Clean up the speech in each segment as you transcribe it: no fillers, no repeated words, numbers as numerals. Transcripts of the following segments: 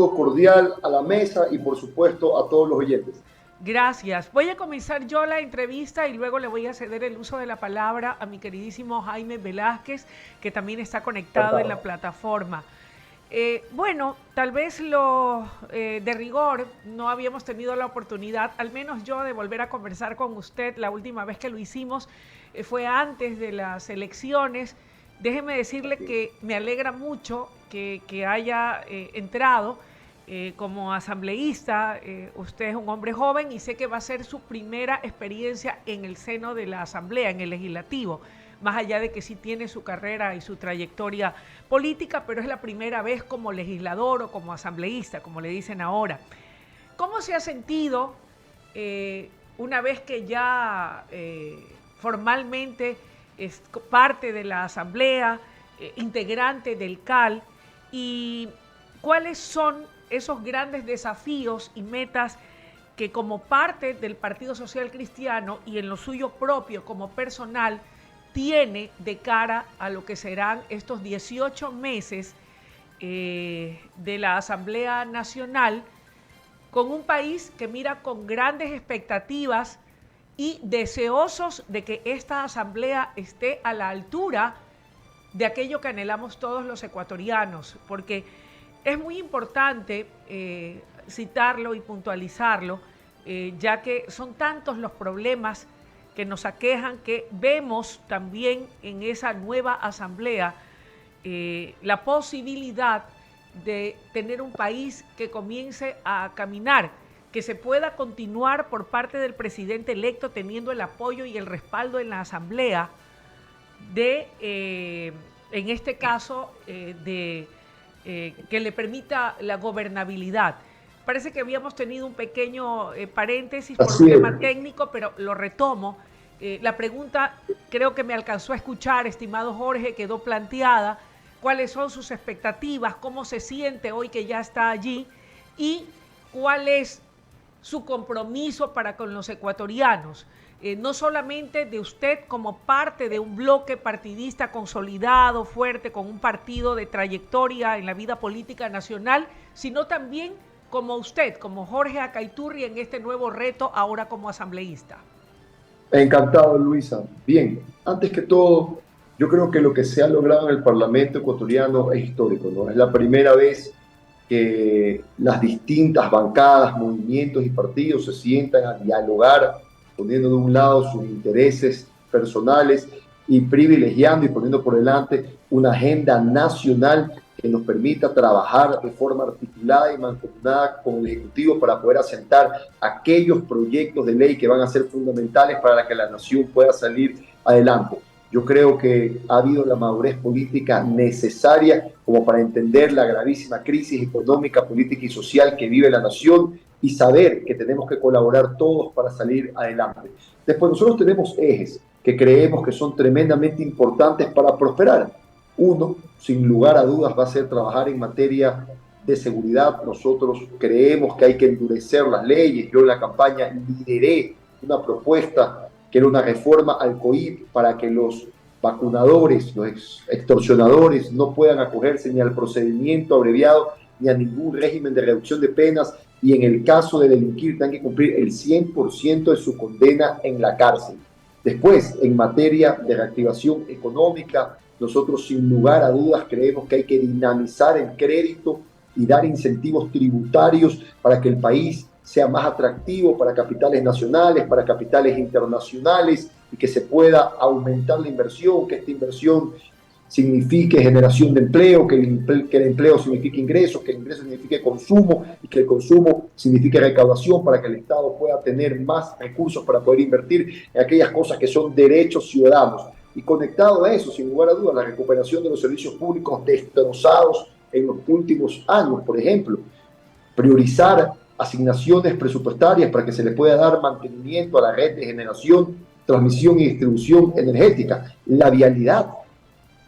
saludo cordial a la mesa y por supuesto a todos los oyentes. Gracias. Voy a comenzar yo la entrevista y luego le voy a ceder el uso de la palabra a mi queridísimo Jaime Velázquez, que también está conectado en la Encantado. plataforma. Bueno, tal vez de rigor no habíamos tenido la oportunidad, al menos yo, de volver a conversar con usted. La última vez que lo hicimos fue antes de las elecciones. Déjeme decirle que me alegra mucho que haya entrado como asambleísta. Usted es un hombre joven y sé que va a ser su primera experiencia en el seno de la asamblea, en el legislativo, más allá de que sí tiene su carrera y su trayectoria política, pero es la primera vez como legislador o como asambleísta, como le dicen ahora. ¿Cómo se ha sentido una vez que ya formalmente es parte de la asamblea, integrante del CAL, y cuáles son esos grandes desafíos y metas que como parte del Partido Social Cristiano y en lo suyo propio como personal tiene de cara a lo que serán estos 18 meses de la Asamblea Nacional, con un país que mira con grandes expectativas y deseosos de que esta asamblea esté a la altura de aquello que anhelamos todos los ecuatorianos, porque es muy importante citarlo y puntualizarlo, ya que son tantos los problemas que nos aquejan, que vemos también en esa nueva asamblea la posibilidad de tener un país que comience a caminar, que se pueda continuar por parte del presidente electo teniendo el apoyo y el respaldo en la asamblea en este caso, que le permita la gobernabilidad. Parece que habíamos tenido un pequeño paréntesis por un Así es. tema técnico, pero lo retomo. La pregunta creo que me alcanzó a escuchar, estimado Jorge, quedó planteada. ¿Cuáles son sus expectativas? ¿Cómo se siente hoy que ya está allí? ¿Y cuál es su compromiso para con los ecuatorianos? No solamente de usted como parte de un bloque partidista consolidado, fuerte, con un partido de trayectoria en la vida política nacional, sino también como usted, como Jorge Acaiturri, en este nuevo reto ahora como asambleísta. Encantado, Luisa. Bien, antes que todo, yo creo que lo que se ha logrado en el Parlamento ecuatoriano es histórico, ¿no? Es la primera vez que las distintas bancadas, movimientos y partidos se sientan a dialogar, poniendo de un lado sus intereses personales y privilegiando y poniendo por delante una agenda nacional que nos permita trabajar de forma articulada y mancomunada con el Ejecutivo para poder asentar aquellos proyectos de ley que van a ser fundamentales para que la nación pueda salir adelante. Yo creo que ha habido la madurez política necesaria como para entender la gravísima crisis económica, política y social que vive la nación y saber que tenemos que colaborar todos para salir adelante. Después nosotros tenemos ejes que creemos que son tremendamente importantes para prosperar. Uno, sin lugar a dudas, va a ser trabajar en materia de seguridad. Nosotros creemos que hay que endurecer las leyes. Yo en la campaña lideré una propuesta que era una reforma al COIP para que los vacunadores, los extorsionadores no puedan acogerse ni al procedimiento abreviado ni a ningún régimen de reducción de penas y en el caso de delinquir tengan que cumplir el 100% de su condena en la cárcel. Después, en materia de reactivación económica, nosotros sin lugar a dudas creemos que hay que dinamizar el crédito y dar incentivos tributarios para que el país sea más atractivo para capitales nacionales, para capitales internacionales y que se pueda aumentar la inversión, que esta inversión signifique generación de empleo, que el empleo signifique ingresos, que el ingreso signifique consumo y que el consumo signifique recaudación para que el Estado pueda tener más recursos para poder invertir en aquellas cosas que son derechos ciudadanos. Y conectado a eso, sin lugar a dudas, la recuperación de los servicios públicos destrozados en los últimos años, por ejemplo, priorizar asignaciones presupuestarias para que se le pueda dar mantenimiento a la red de generación, transmisión y distribución energética, la vialidad,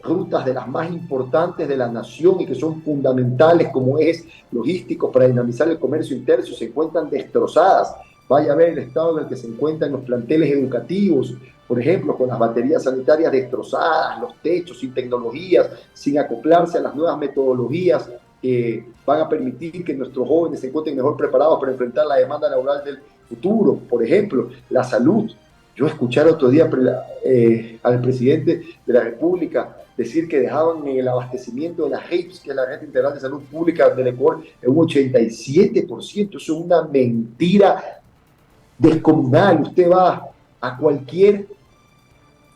rutas de las más importantes de la nación y que son fundamentales como ejes logísticos para dinamizar el comercio interno se encuentran destrozadas. Vaya a ver el estado en el que se encuentran los planteles educativos, por ejemplo, con las baterías sanitarias destrozadas, los techos sin tecnologías, sin acoplarse a las nuevas metodologías que van a permitir que nuestros jóvenes se encuentren mejor preparados para enfrentar la demanda laboral del futuro. Por ejemplo, la salud. Yo escuché el otro día al presidente de la República decir que dejaban en el abastecimiento de la RIPS, que es la Red Integral de Salud Pública del Ecuador, en un 87%. Eso es una mentira descomunal. Usted va a cualquier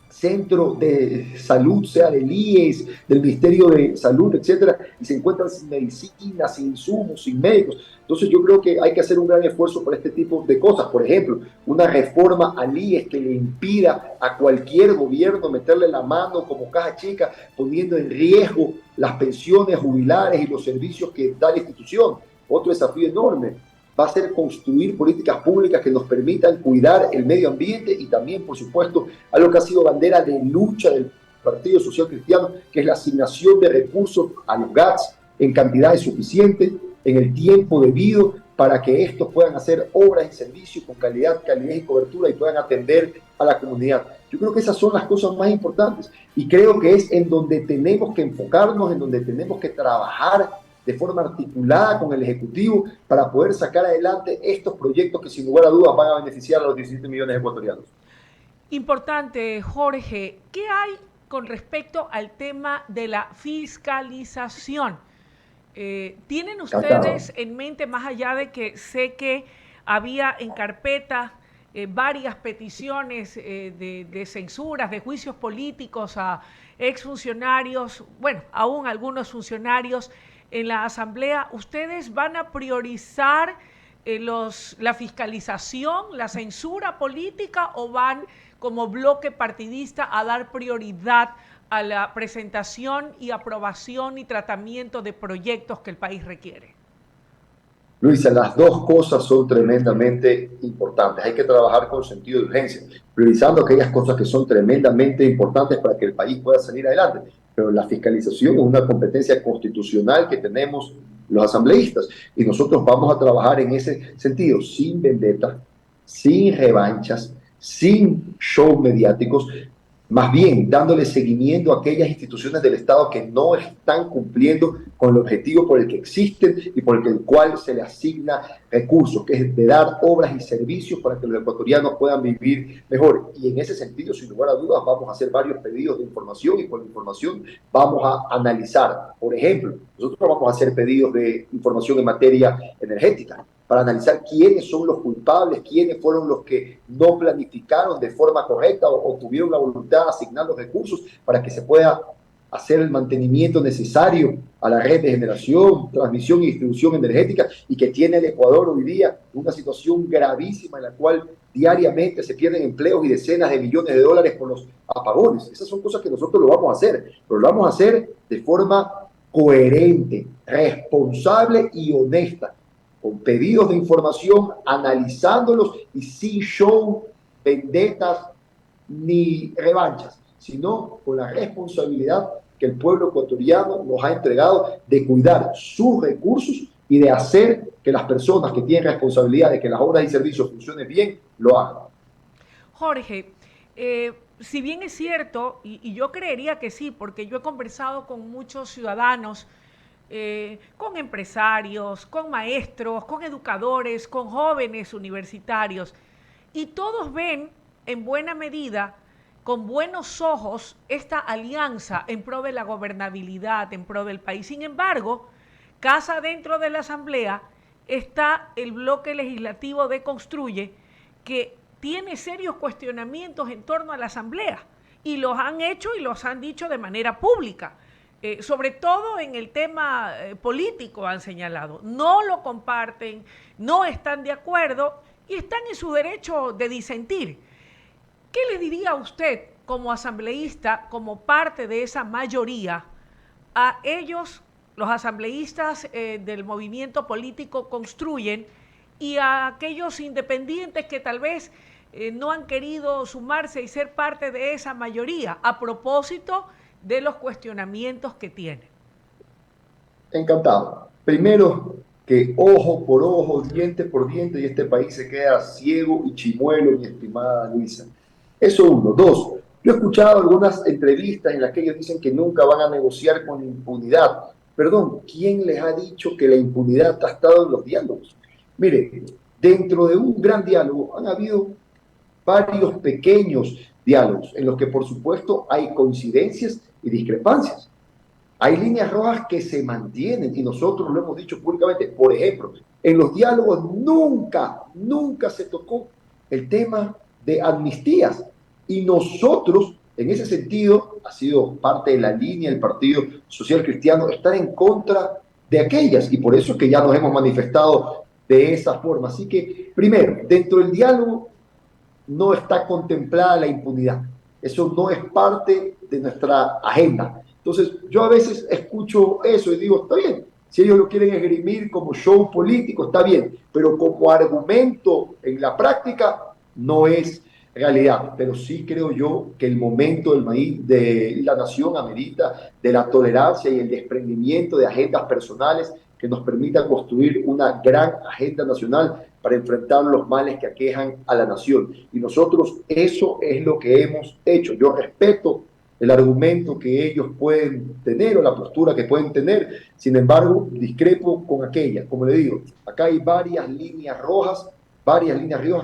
centro de salud, sea del IES, del Ministerio de Salud, etcétera, y se encuentran sin medicinas, sin insumos, sin médicos. Entonces yo creo que hay que hacer un gran esfuerzo para este tipo de cosas. Por ejemplo, una reforma al IES que le impida a cualquier gobierno meterle la mano como caja chica, poniendo en riesgo las pensiones jubilares y los servicios que da la institución. Otro desafío enorme va a ser construir políticas públicas que nos permitan cuidar el medio ambiente y también, por supuesto, algo que ha sido bandera de lucha del Partido Social Cristiano, que es la asignación de recursos a los GATS en cantidades suficientes, en el tiempo debido, para que estos puedan hacer obras y servicios con calidad, calidez y cobertura y puedan atender a la comunidad. Yo creo que esas son las cosas más importantes y creo que es en donde tenemos que enfocarnos, en donde tenemos que trabajar de forma articulada con el Ejecutivo para poder sacar adelante estos proyectos que sin lugar a dudas van a beneficiar a los 17 millones de ecuatorianos. Importante, Jorge. ¿Qué hay con respecto al tema de la fiscalización? ¿Tienen ustedes en mente, más allá de que sé que había en carpeta varias peticiones de censuras, de juicios políticos a exfuncionarios, bueno, aún algunos funcionarios en la Asamblea, ustedes van a priorizar la fiscalización, la censura política o van como bloque partidista a dar prioridad a la presentación y aprobación y tratamiento de proyectos que el país requiere? Luisa, las dos cosas son tremendamente importantes. Hay que trabajar con sentido de urgencia, priorizando aquellas cosas que son tremendamente importantes para que el país pueda salir adelante. Pero la fiscalización es una competencia constitucional que tenemos los asambleístas y nosotros vamos a trabajar en ese sentido, sin vendetta, sin revanchas, sin shows mediáticos, más bien dándole seguimiento a aquellas instituciones del Estado que no están cumpliendo con el objetivo por el que existen y por el cual se le asigna recursos, que es de dar obras y servicios para que los ecuatorianos puedan vivir mejor. Y en ese sentido, sin lugar a dudas, vamos a hacer varios pedidos de información y con la información vamos a analizar. Por ejemplo, nosotros vamos a hacer pedidos de información en materia energética, para analizar quiénes son los culpables, quiénes fueron los que no planificaron de forma correcta o tuvieron la voluntad de asignar los recursos para que se pueda hacer el mantenimiento necesario a la red de generación, transmisión y distribución energética y que tiene el Ecuador hoy día una situación gravísima en la cual diariamente se pierden empleos y decenas de millones de dólares por los apagones. Esas son cosas que nosotros lo vamos a hacer, pero lo vamos a hacer de forma coherente, responsable y honesta, con pedidos de información, analizándolos y sin show, vendetas ni revanchas, sino con la responsabilidad que el pueblo ecuatoriano nos ha entregado de cuidar sus recursos y de hacer que las personas que tienen responsabilidad de que las obras y servicios funcionen bien, lo hagan. Jorge, si bien es cierto, y yo creería que sí, porque yo he conversado con muchos ciudadanos, con empresarios, con maestros, con educadores, con jóvenes universitarios, y todos ven en buena medida, con buenos ojos, esta alianza en pro de la gobernabilidad, en pro del país. Sin embargo, casa dentro de la Asamblea está el bloque legislativo de Construye, que tiene serios cuestionamientos en torno a la Asamblea, y los han hecho y los han dicho de manera pública. Sobre todo en el tema político han señalado, no lo comparten, no están de acuerdo y están en su derecho de disentir. ¿Qué le diría usted como asambleísta, como parte de esa mayoría, a ellos, los asambleístas del movimiento político Construyen, y a aquellos independientes que tal vez no han querido sumarse y ser parte de esa mayoría, a propósito de los cuestionamientos que tiene? Encantado. Primero, que ojo por ojo, diente por diente, y este país se queda ciego y chimuelo, mi estimada Luisa. Eso uno. Dos, yo he escuchado algunas entrevistas en las que ellos dicen que nunca van a negociar con impunidad. Perdón, ¿quién les ha dicho que la impunidad ha estado en los diálogos? Mire, dentro de un gran diálogo han habido varios pequeños diálogos en los que por supuesto hay coincidencias y discrepancias. Hay líneas rojas que se mantienen y nosotros lo hemos dicho públicamente. Por ejemplo, en los diálogos nunca se tocó el tema de amnistías. Y nosotros, en ese sentido, ha sido parte de la línea del Partido Social Cristiano estar en contra de aquellas. Y por eso es que ya nos hemos manifestado de esa forma. Así que, primero, dentro del diálogo no está contemplada la impunidad. Eso no es parte de nuestra agenda. Entonces, yo a veces escucho eso y digo, está bien, si ellos lo quieren esgrimir como show político, está bien, pero como argumento en la práctica no es realidad. Pero sí creo yo que el momento del maíz de la nación amerita de la tolerancia y el desprendimiento de agendas personales que nos permitan construir una gran agenda nacional para enfrentar los males que aquejan a la nación. Y nosotros eso es lo que hemos hecho. Yo respeto el argumento que ellos pueden tener o la postura que pueden tener, sin embargo, discrepo con aquella. Como le digo, acá hay varias líneas rojas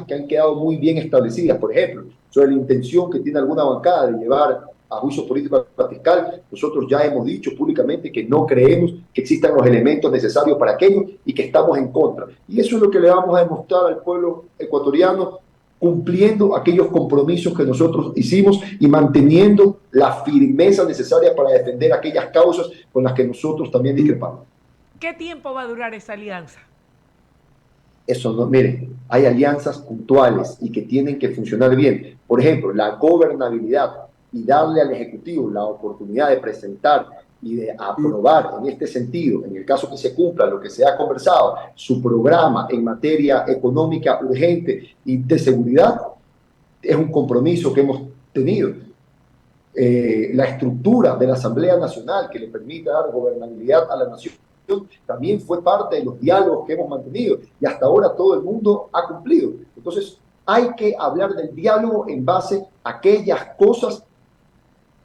que han quedado muy bien establecidas. Por ejemplo, sobre la intención que tiene alguna bancada de llevar a juicio político al fiscal, nosotros ya hemos dicho públicamente que no creemos que existan los elementos necesarios para aquello y que estamos en contra. Y eso es lo que le vamos a demostrar al pueblo ecuatoriano, cumpliendo aquellos compromisos que nosotros hicimos y manteniendo la firmeza necesaria para defender aquellas causas con las que nosotros también discrepamos. ¿Qué tiempo va a durar esa alianza? Eso no, miren, hay alianzas puntuales y que tienen que funcionar bien. Por ejemplo, la gobernabilidad y darle al Ejecutivo la oportunidad de presentar y de aprobar en este sentido, en el caso que se cumpla lo que se ha conversado, su programa en materia económica urgente y de seguridad, es un compromiso que hemos tenido. La estructura de la Asamblea Nacional que le permita dar gobernabilidad a la nación también fue parte de los diálogos que hemos mantenido y hasta ahora todo el mundo ha cumplido. Entonces, hay que hablar del diálogo en base a aquellas cosas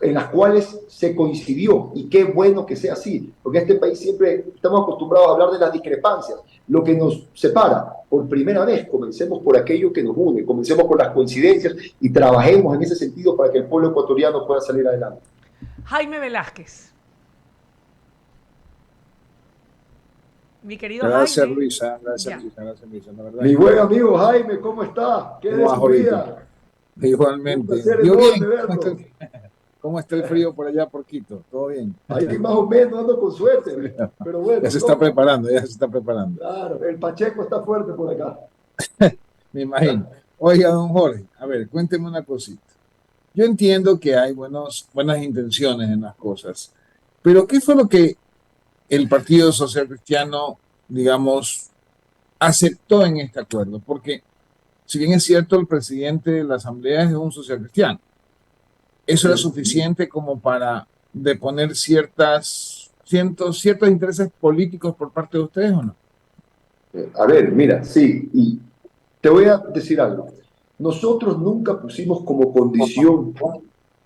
en las cuales se coincidió y qué bueno que sea así, porque en este país siempre estamos acostumbrados a hablar de las discrepancias, lo que nos separa. Por primera vez comencemos por aquello que nos une, comencemos por las coincidencias y trabajemos en ese sentido para que el pueblo ecuatoriano pueda salir adelante. Jaime Velázquez. Mi querido Gracias, Jaime. Luisa. Gracias, Ya. Luisa. Gracias, Luisa. La verdad Mi que buen amigo Jaime, ¿cómo está? ¿Qué ¿cómo de vas su ahorita? vida? Un Igualmente. placer Yo enorme bien. verlo. ¿Cómo está el frío por allá por Quito? ¿Todo bien? Ahí más o menos ando con suerte, pero bueno, Ya se está preparando, ya se está preparando. Claro, el Pacheco está fuerte por acá. Me imagino. Oiga, don Jorge, a ver, cuénteme una cosita. Yo entiendo que hay buenas intenciones en las cosas, pero ¿qué fue lo que el Partido Social Cristiano, digamos, aceptó en este acuerdo? Porque, si bien es cierto, el presidente de la Asamblea es un social cristiano, ¿eso era suficiente como para deponer ciertos intereses políticos por parte de ustedes o no? A ver, mira, sí, y te voy a decir algo. Nosotros nunca pusimos como condición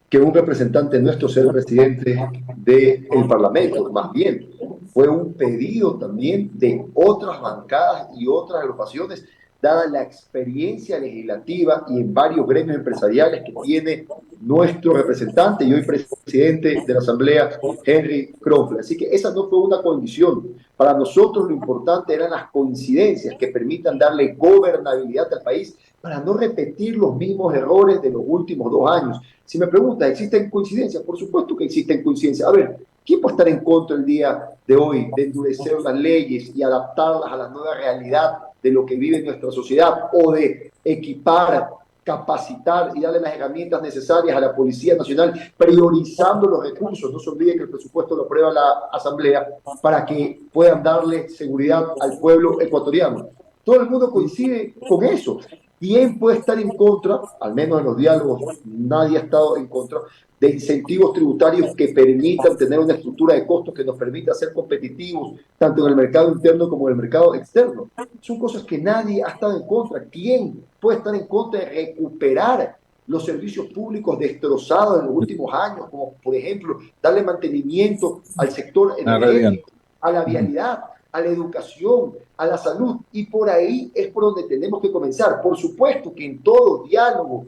que un representante nuestro sea el presidente del Parlamento, más bien fue un pedido también de otras bancadas y otras agrupaciones, dada la experiencia legislativa y en varios gremios empresariales que tiene nuestro representante y hoy presidente de la Asamblea, Henry Kronfeld. Así que esa no fue una condición. Para nosotros lo importante eran las coincidencias que permitan darle gobernabilidad al país para no repetir los mismos errores de los últimos 2 años. Si me preguntas, ¿existen coincidencias? Por supuesto que existen coincidencias. A ver, ¿quién puede estar en contra el día de hoy de endurecer las leyes y adaptarlas a la nueva realidad de lo que vive nuestra sociedad o de equipar, capacitar y darle las herramientas necesarias a la Policía Nacional, priorizando los recursos? No se olvide que el presupuesto lo aprueba la Asamblea para que puedan darle seguridad al pueblo ecuatoriano. Todo el mundo coincide con eso. ¿Quién puede estar en contra? Al menos en los diálogos nadie ha estado en contra de incentivos tributarios que permitan tener una estructura de costos que nos permita ser competitivos tanto en el mercado interno como en el mercado externo. Son cosas que nadie ha estado en contra. ¿Quién puede estar en contra de recuperar los servicios públicos destrozados en los últimos años, como por ejemplo darle mantenimiento al sector energético, a la vialidad, a la educación, a la salud, y por ahí es por donde tenemos que comenzar. Por supuesto que en todo diálogo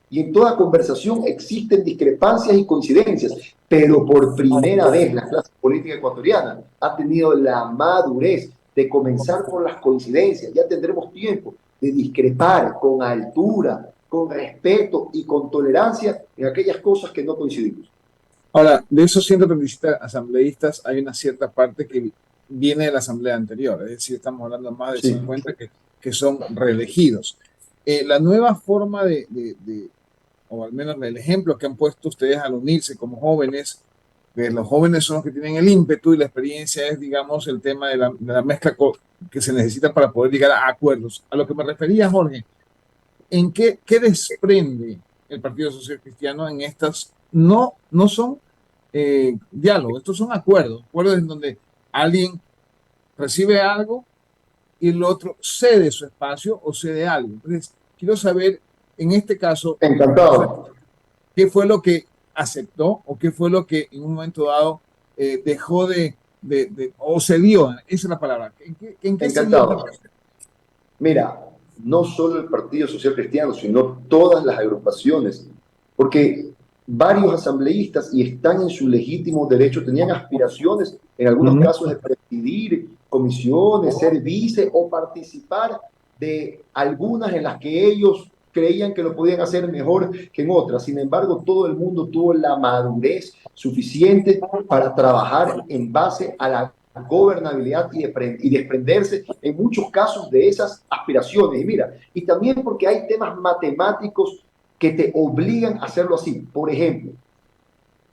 y en toda conversación existen discrepancias y coincidencias, pero por primera vez la clase política ecuatoriana ha tenido la madurez de comenzar por las coincidencias. Ya tendremos tiempo de discrepar con altura, con respeto y con tolerancia en aquellas cosas que no coincidimos. Ahora, de esos 137 asambleístas hay una cierta parte que viene de la asamblea anterior, es decir, estamos hablando de más de 50 que son reelegidos. La nueva forma o al menos el ejemplo que han puesto ustedes al unirse como jóvenes, que los jóvenes son los que tienen el ímpetu y la experiencia es, digamos, el tema de la mezcla que se necesita para poder llegar a acuerdos. A lo que me refería, Jorge, ¿en qué desprende el Partido Social Cristiano en estas? No son diálogos, estos son acuerdos en donde alguien recibe algo y el otro cede su espacio o cede algo. Entonces, quiero saber, en este caso, encantado, qué fue lo que aceptó o qué fue lo que en un momento dado dejó o cedió, esa es la palabra. ¿En qué encantado. Mira, no solo el Partido Social Cristiano, sino todas las agrupaciones, porque varios asambleístas, y están en su legítimo derecho, tenían aspiraciones, en algunos casos, de presidir comisiones, ser vice o participar de algunas en las que ellos creían que lo podían hacer mejor que en otras. Sin embargo, todo el mundo tuvo la madurez suficiente para trabajar en base a la gobernabilidad y desprenderse en muchos casos de esas aspiraciones. Y mira, y también porque hay temas matemáticos que te obligan a hacerlo así. Por ejemplo,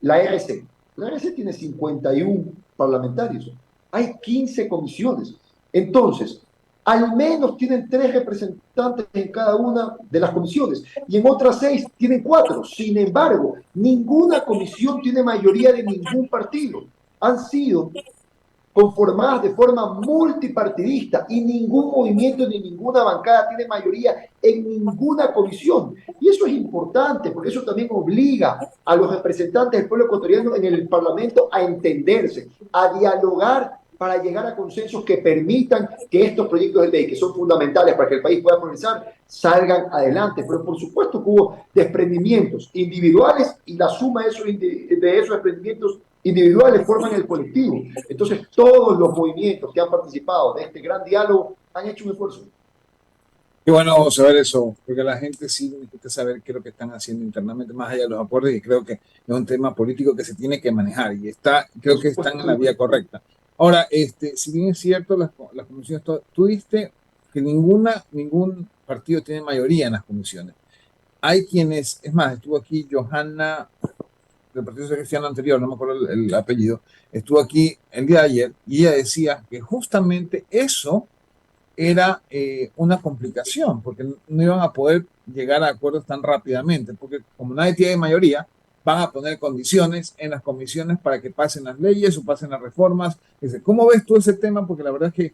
la RC. La RC tiene 51 parlamentarios. Hay 15 comisiones. Entonces, al menos tienen 3 representantes en cada una de las comisiones y en otras 6 tienen 4. Sin embargo, ninguna comisión tiene mayoría de ningún partido. Han sido conformadas de forma multipartidista y ningún movimiento ni ninguna bancada tiene mayoría en ninguna comisión. Y eso es importante porque eso también obliga a los representantes del pueblo ecuatoriano en el Parlamento a entenderse, a dialogar para llegar a consensos que permitan que estos proyectos de ley, que son fundamentales para que el país pueda progresar, salgan adelante. Pero por supuesto que hubo desprendimientos individuales y la suma de esos desprendimientos individuales forman el colectivo. Entonces, todos los movimientos que han participado de este gran diálogo han hecho un esfuerzo. Qué bueno saber eso, porque la gente sí necesita saber qué es lo que están haciendo internamente, más allá de los acuerdos, y creo que es un tema político que se tiene que manejar, y creo que están en la vía correcta. Ahora, si bien es cierto, las comisiones, tú diste que ningún partido tiene mayoría en las comisiones. Hay quienes, es más, estuvo aquí Johanna del Partido Social Cristiano anterior, no me acuerdo el apellido, estuvo aquí el día de ayer y ella decía que justamente eso era una complicación, porque no iban a poder llegar a acuerdos tan rápidamente, porque como nadie tiene mayoría, van a poner condiciones en las comisiones para que pasen las leyes o pasen las reformas. ¿Cómo ves tú ese tema? Porque la verdad es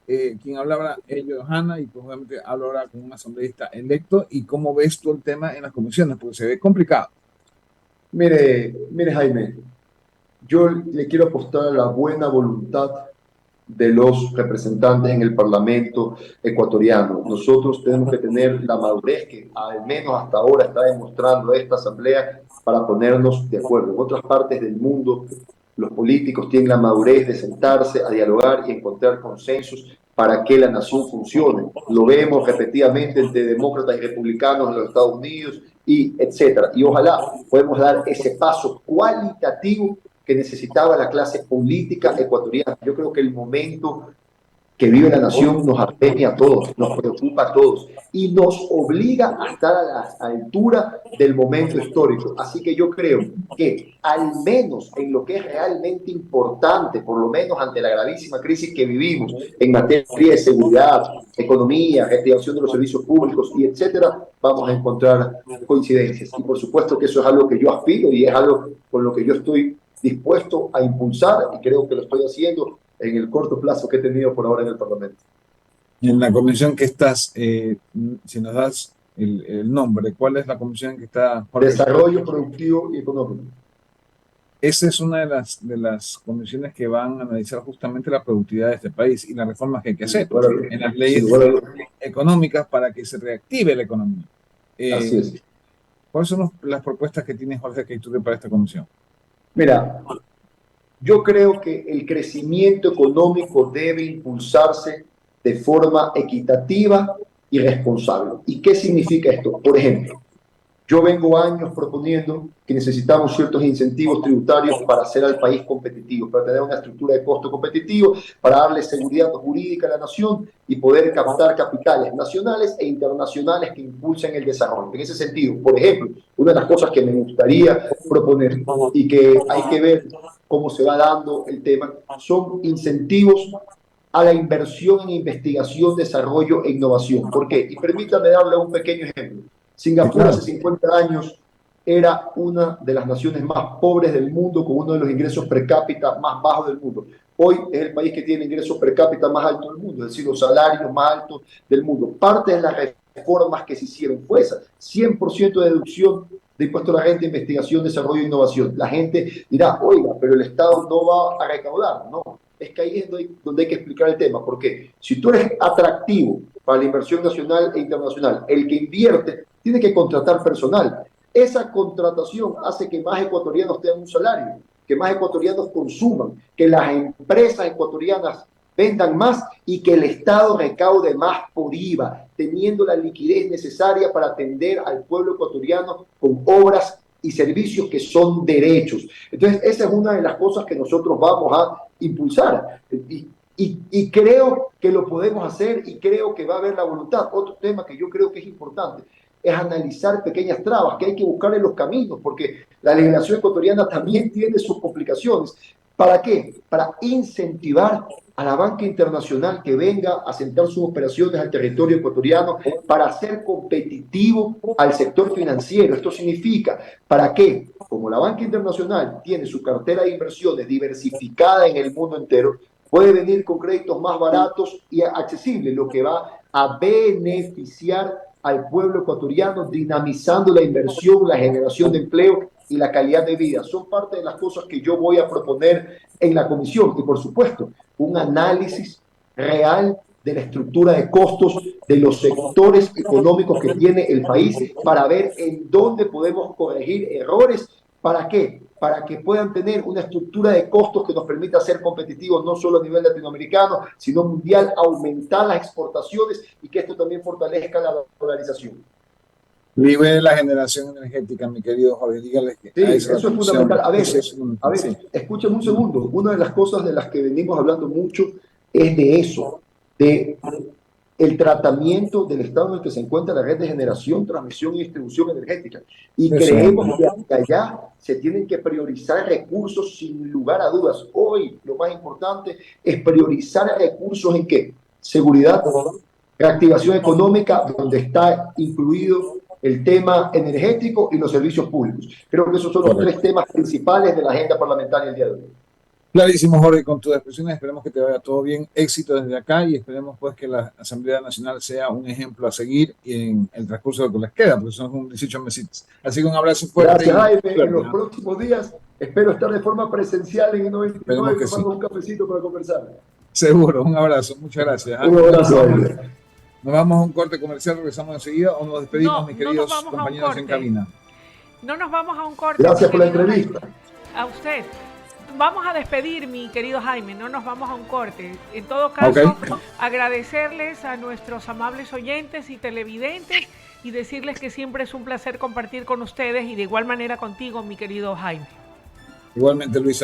que quien hablaba es Johanna y pues obviamente habla ahora con un asambleísta electo. ¿Y cómo ves tú el tema en las comisiones? Porque se ve complicado. Mire Jaime, yo le quiero apostar a la buena voluntad de los representantes en el Parlamento ecuatoriano. Nosotros tenemos que tener la madurez que al menos hasta ahora está demostrando esta asamblea para ponernos de acuerdo. En otras partes del mundo, los políticos tienen la madurez de sentarse a dialogar y encontrar consensos para que la nación funcione. Lo vemos repetidamente entre demócratas y republicanos en los Estados Unidos, y etcétera. Y ojalá podamos dar ese paso cualitativo que necesitaba la clase política ecuatoriana. Yo creo que el momento que vive la nación nos apremia a todos, nos preocupa a todos y nos obliga a estar a la altura del momento histórico. Así que yo creo que al menos en lo que es realmente importante, por lo menos ante la gravísima crisis que vivimos en materia de seguridad, economía, reactivación de los servicios públicos y etcétera, vamos a encontrar coincidencias. Y por supuesto que eso es algo que yo aspiro y es algo con lo que yo estoy dispuesto a impulsar y creo que lo estoy haciendo en el corto plazo que he tenido por ahora en el Parlamento. En la convención que estás, si nos das el nombre. ¿Cuál es la comisión que está, Jorge? Desarrollo productivo y económico. Esa es una de las comisiones que van a analizar justamente la productividad de este país y las reformas que hay que hacer en las leyes económicas para que se reactive la economía. Así es. ¿Cuáles son las propuestas que tiene Jorge Keiturbe para esta comisión? Mira, yo creo que el crecimiento económico debe impulsarse de forma equitativa y responsable. ¿Y qué significa esto? Por ejemplo, yo vengo años proponiendo que necesitamos ciertos incentivos tributarios para hacer al país competitivo, para tener una estructura de costo competitivo, para darle seguridad jurídica a la nación y poder captar capitales nacionales e internacionales que impulsen el desarrollo. En ese sentido, por ejemplo, una de las cosas que me gustaría proponer y que hay que ver cómo se va dando el tema son incentivos a la inversión en investigación, desarrollo e innovación. ¿Por qué? Y permítame darle un pequeño ejemplo. Singapur hace 50 años era una de las naciones más pobres del mundo, con uno de los ingresos per cápita más bajos del mundo. Hoy es el país que tiene ingresos per cápita más altos del mundo, es decir, los salarios más altos del mundo. Parte de las reformas que se hicieron fue esa, 100% de deducción de impuesto a la renta, investigación, desarrollo e innovación. La gente dirá, oiga, pero el Estado no va a recaudar. No, es que ahí es donde hay que explicar el tema, porque si tú eres atractivo para la inversión nacional e internacional, el que invierte tiene que contratar personal. Esa contratación hace que más ecuatorianos tengan un salario, que más ecuatorianos consuman, que las empresas ecuatorianas vendan más y que el Estado recaude más por IVA, teniendo la liquidez necesaria para atender al pueblo ecuatoriano con obras y servicios que son derechos. Entonces, esa es una de las cosas que nosotros vamos a impulsar. Y creo que lo podemos hacer y creo que va a haber la voluntad. Otro tema que yo creo que es importante es analizar pequeñas trabas que hay que buscar en los caminos, porque la legislación ecuatoriana también tiene sus complicaciones. ¿Para qué? Para incentivar a la banca internacional que venga a sentar sus operaciones al territorio ecuatoriano, para hacer competitivo al sector financiero. Esto significa, ¿para qué? Como la banca internacional tiene su cartera de inversiones diversificada en el mundo entero, puede venir con créditos más baratos y accesibles, lo que va a beneficiar al pueblo ecuatoriano, dinamizando la inversión, la generación de empleo y la calidad de vida. Son parte de las cosas que yo voy a proponer en la comisión. Y por supuesto, un análisis real de la estructura de costos de los sectores económicos que tiene el país para ver en dónde podemos corregir errores. ¿Para qué? Para que puedan tener una estructura de costos que nos permita ser competitivos no solo a nivel latinoamericano, sino mundial, aumentar las exportaciones y que esto también fortalezca la dolarización. Vive la generación energética, mi querido Jorge, dígale que... Sí, eso es fundamental. A ver, escúchame un segundo. Una de las cosas de las que venimos hablando mucho es de eso, de el tratamiento del estado en el que se encuentra la red de generación, transmisión y distribución energética. Y creemos que allá se tienen que priorizar recursos sin lugar a dudas. Hoy lo más importante es priorizar recursos en ¿qué? Seguridad, reactivación económica, donde está incluido el tema energético y los servicios públicos. Creo que esos son los tres temas principales de la agenda parlamentaria el día de hoy. Clarísimo, Jorge, con tus expresiones. Esperemos que te vaya todo bien, éxito desde acá y esperemos pues que la Asamblea Nacional sea un ejemplo a seguir en el transcurso de lo que les queda, porque son 18 meses. Así que un abrazo fuerte. Gracias, Jaime. En los próximos días espero estar de forma presencial en el 99 y tomando un cafecito para conversar. Seguro, un abrazo. Muchas gracias. Un abrazo, Jaime. Nos vamos a un corte comercial, regresamos enseguida o nos despedimos, mis queridos compañeros en cabina. No nos vamos a un corte. Gracias por la entrevista. A usted. Vamos a despedir, mi querido Jaime, no nos vamos a un corte. En todo caso, agradecerles a nuestros amables oyentes y televidentes y decirles que siempre es un placer compartir con ustedes y de igual manera contigo, mi querido Jaime. Igualmente, Luisa.